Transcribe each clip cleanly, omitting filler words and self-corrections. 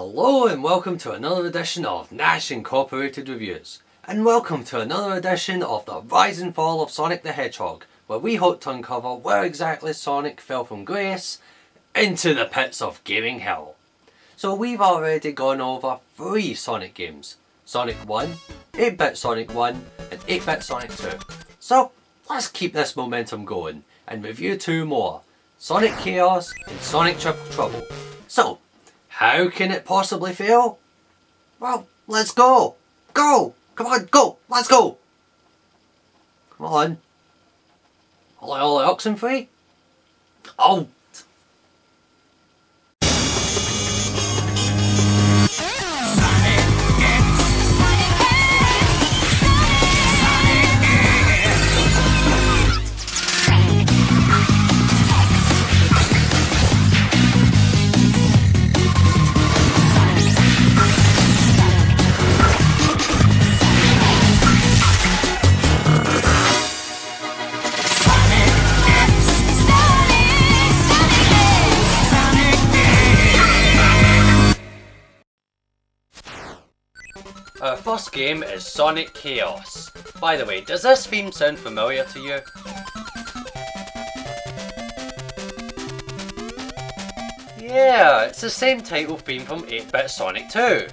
Hello and welcome to another edition of Nash Inc Reviews. And welcome to another edition of the rise and fall of Sonic the Hedgehog, where we hope to uncover where exactly Sonic fell from grace into the pits of gaming hell. So we've already gone over 3 Sonic games. Sonic 1, 8-bit Sonic 1 and 8-bit Sonic 2. So let's keep this momentum going and review 2 more, Sonic Chaos and Sonic Triple Trouble. So, how can it possibly fail? Well, let's go! Go! Come on, go! Let's go! Come on. All the oxen free? Oh! Our first game is Sonic Chaos. By the way, does this theme sound familiar to you? Yeah, it's the same title theme from 8-bit Sonic 2.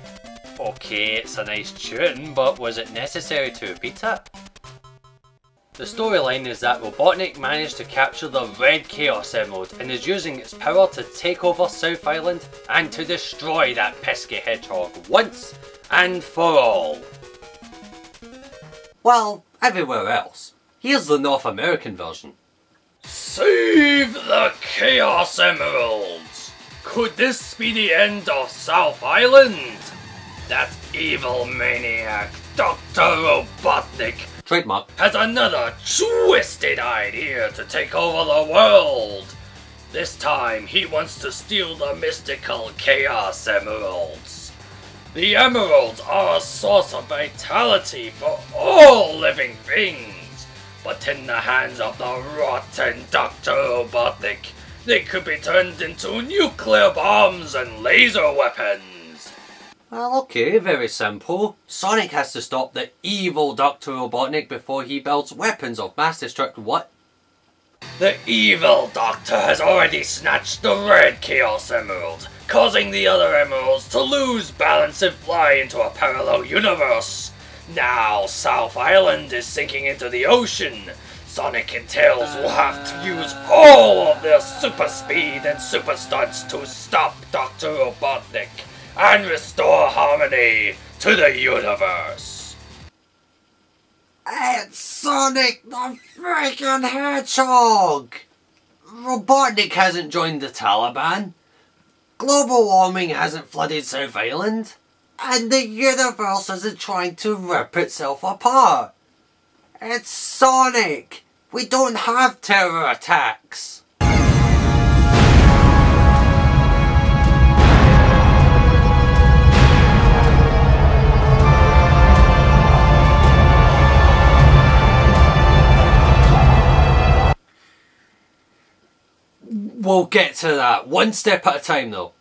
Okay, it's a nice tune, but was it necessary to repeat it? The storyline is that Robotnik managed to capture the Red Chaos Emerald and is using its power to take over South Island and to destroy that pesky hedgehog once and for all. Well, everywhere else. Here's the North American version. Save the Chaos Emeralds! Could this be the end of South Island? That evil maniac, Dr. Robotnik, Trademark. has another twisted idea to take over the world. This time he wants to steal the mystical Chaos Emeralds. The emeralds are a source of vitality for all living things, but in the hands of the rotten Dr. Robotnik, they could be turned into nuclear bombs and laser weapons. Well, okay, very simple. Sonic has to stop the evil Dr. Robotnik before he builds weapons of mass destruction. What? The evil Doctor has already snatched the Red Chaos Emerald, causing the other emeralds to lose balance and fly into a parallel universe. Now South Island is sinking into the ocean. Sonic and Tails will have to use all of their super speed and super stunts to stop Dr. Robotnik and restore harmony to the universe. It's Sonic the freaking Hedgehog! Robotnik hasn't joined the Taliban. Global warming hasn't flooded South Island. And the universe isn't trying to rip itself apart. It's Sonic! We don't have terror attacks! We'll get to that, one step at a time though.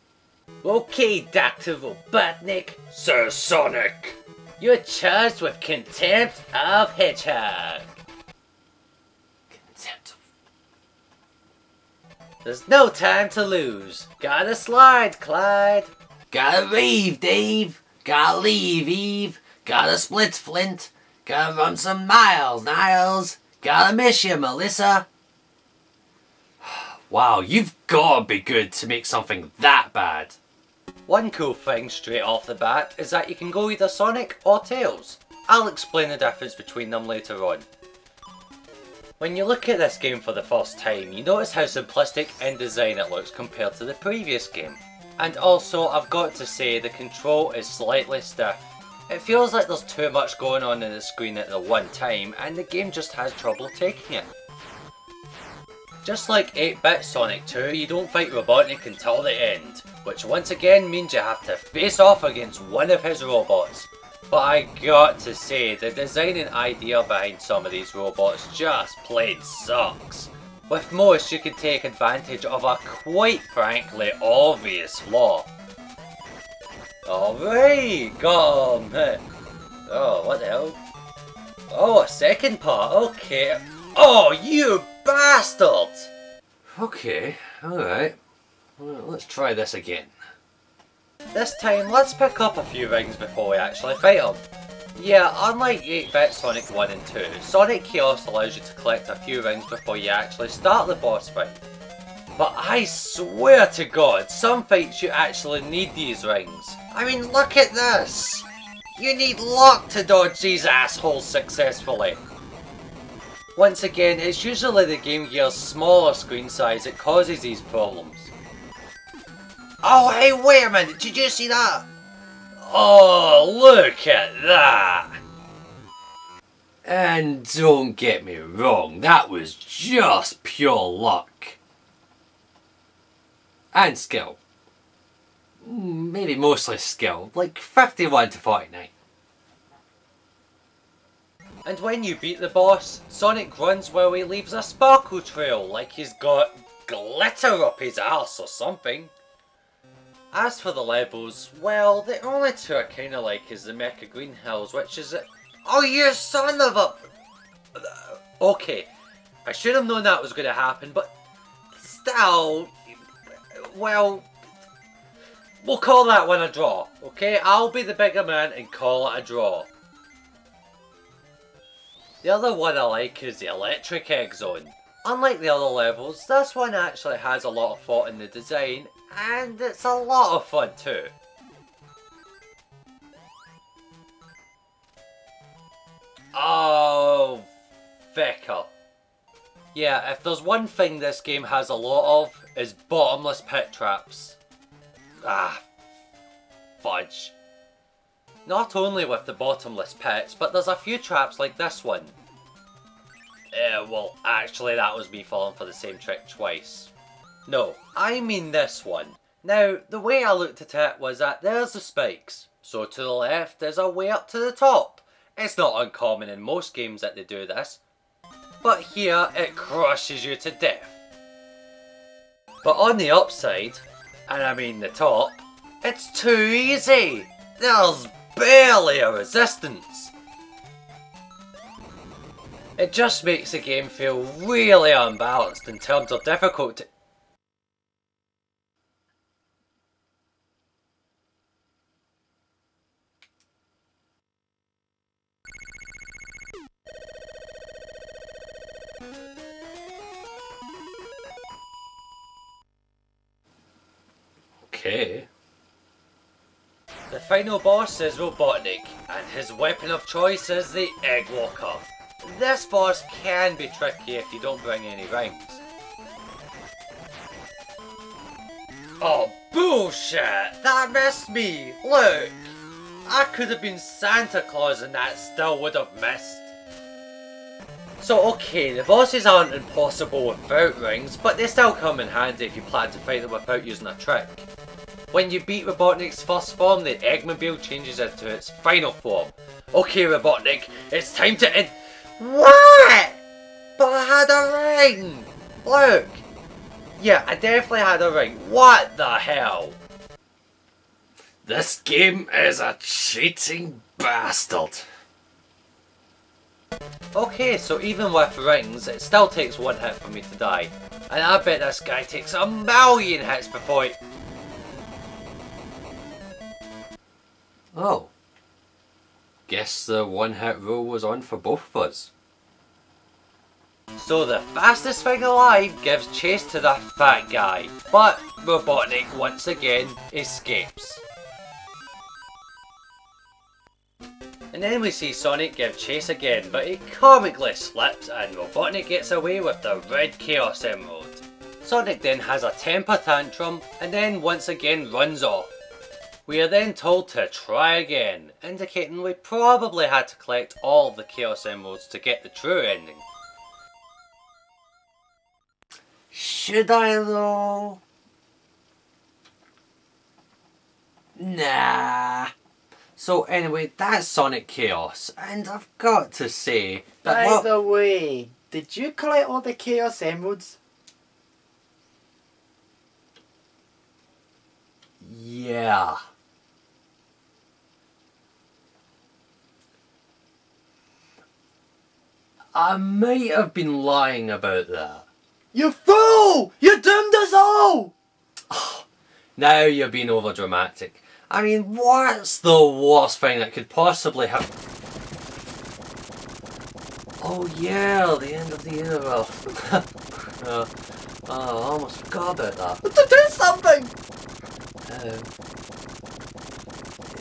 Okay, Dr. Robotnik. Sir Sonic. You're charged with contempt of Hedgehog. Contempt of... There's no time to lose. Gotta slide, Clyde. Gotta leave, Dave. Gotta leave, Eve. Gotta split, Flint. Gotta run some miles, Niles. Gotta miss you, Melissa. Wow, you've gotta be good to make something that bad. One cool thing straight off the bat is that you can go either Sonic or Tails. I'll explain the difference between them later on. When you look at this game for the first time, you notice how simplistic in design it looks compared to the previous game. And also, I've got to say, the control is slightly stiff. It feels like there's too much going on the screen at the one time, and the game just has trouble taking it. Just like 8-bit Sonic 2, you don't fight Robotnik until the end, which once again means you have to face off against one of his robots. But I got to say, the design and idea behind some of these robots just plain sucks. With most, you can take advantage of a quite frankly obvious flaw. Alright, got him. Oh, what the hell? Oh, a second part, okay. Oh, you bastard! Okay, alright. Well, let's try this again. This time, let's pick up a few rings before we actually fight him. Yeah, unlike 8-bit Sonic 1 and 2, Sonic Chaos allows you to collect a few rings before you actually start the boss fight. But I swear to God, some fights you actually need these rings. I mean, look at this! You need luck to dodge these assholes successfully. Once again, it's usually the Game Gear's smaller screen size that causes these problems. Oh hey, wait a minute, did you see that? Oh, look at that! And don't get me wrong, that was just pure luck. And skill. Maybe mostly skill, like 51 to 49. And when you beat the boss, Sonic runs while he leaves a sparkle trail, like he's got glitter up his arse or something. As for the levels, well, the only two I kinda like is the Mecha Green Hills, which is oh, you son of a... Okay, I should have known that was going to happen, but still, well, we'll call that one a draw, okay? I'll be the bigger man and call it a draw. The other one I like is the Electric Egg Zone. Unlike the other levels, this one actually has a lot of thought in the design, and it's a lot of fun too. Oh, fecker. Yeah, if there's one thing this game has a lot of, is bottomless pit traps. Ah, fudge. Not only with the bottomless pits, but there's a few traps like this one. Well, actually that was me falling for the same trick twice. No, I mean this one. Now, the way I looked at it was that there's the spikes. So to the left, there's a way up to the top. It's not uncommon in most games that they do this. But here, it crushes you to death. But on the upside, and I mean the top, it's too easy. There's barely a resistance. It just makes the game feel really unbalanced in terms of difficulty. Okay. The final boss is Robotnik, and his weapon of choice is the Egg Walker. This boss can be tricky if you don't bring any rings. Oh, bullshit! That missed me! Look! I could have been Santa Claus and that still would have missed. So okay, the bosses aren't impossible without rings, but they still come in handy if you plan to fight them without using a trick. When you beat Robotnik's first form, the Eggmobile changes into its final form. Okay Robotnik, it's time to end— What? But I had a ring! Look! Yeah, I definitely had a ring. What the hell? This game is a cheating bastard. Okay, so even with rings, it still takes one hit for me to die. And I bet this guy takes a million hits before he— Oh. Guess the one hit rule was on for both of us. So the fastest thing alive gives chase to the fat guy, but Robotnik once again escapes. And then we see Sonic give chase again, but he comically slips and Robotnik gets away with the red Chaos Emerald. Sonic then has a temper tantrum and then once again runs off. We are then told to try again, indicating we probably had to collect all of the Chaos Emeralds to get the true ending. Should I though? Nah. So anyway, that's Sonic Chaos, and I've got to say that— By the way, did you collect all the Chaos Emeralds? Yeah. I might have been lying about that. You fool! You doomed us all! Now you're being over dramatic. I mean, what's the worst thing that could possibly happen? Oh yeah, the end of the universe. I almost forgot about that. To do something!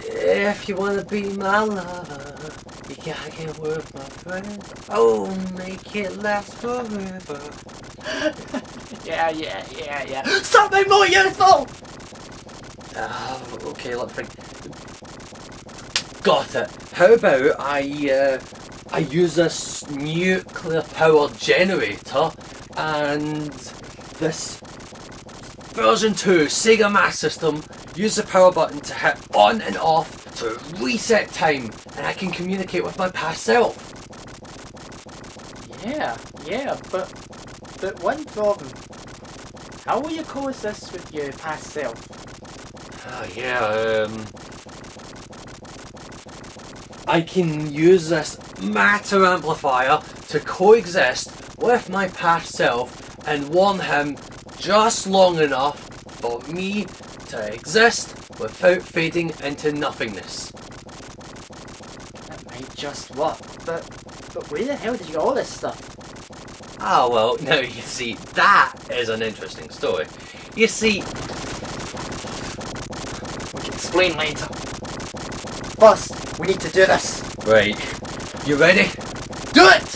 If you want to be my lover, you gotta get with my friend. Oh, make it last forever. Yeah. Something more useful! Okay, let's think. Got it. How about I use this nuclear powered generator and this version 2 Sega Master System. Use the power button to hit on and off to reset time, and I can communicate with my past self. Yeah, but one problem. How will you coexist with your past self? I can use this matter amplifier to coexist with my past self and warn him just long enough for me to exist without fading into nothingness. That might just work, but where the hell did you get all this stuff? Ah, well, now you see, that is an interesting story. You see... We can explain later. First, we need to do this. Right, you ready? Do it!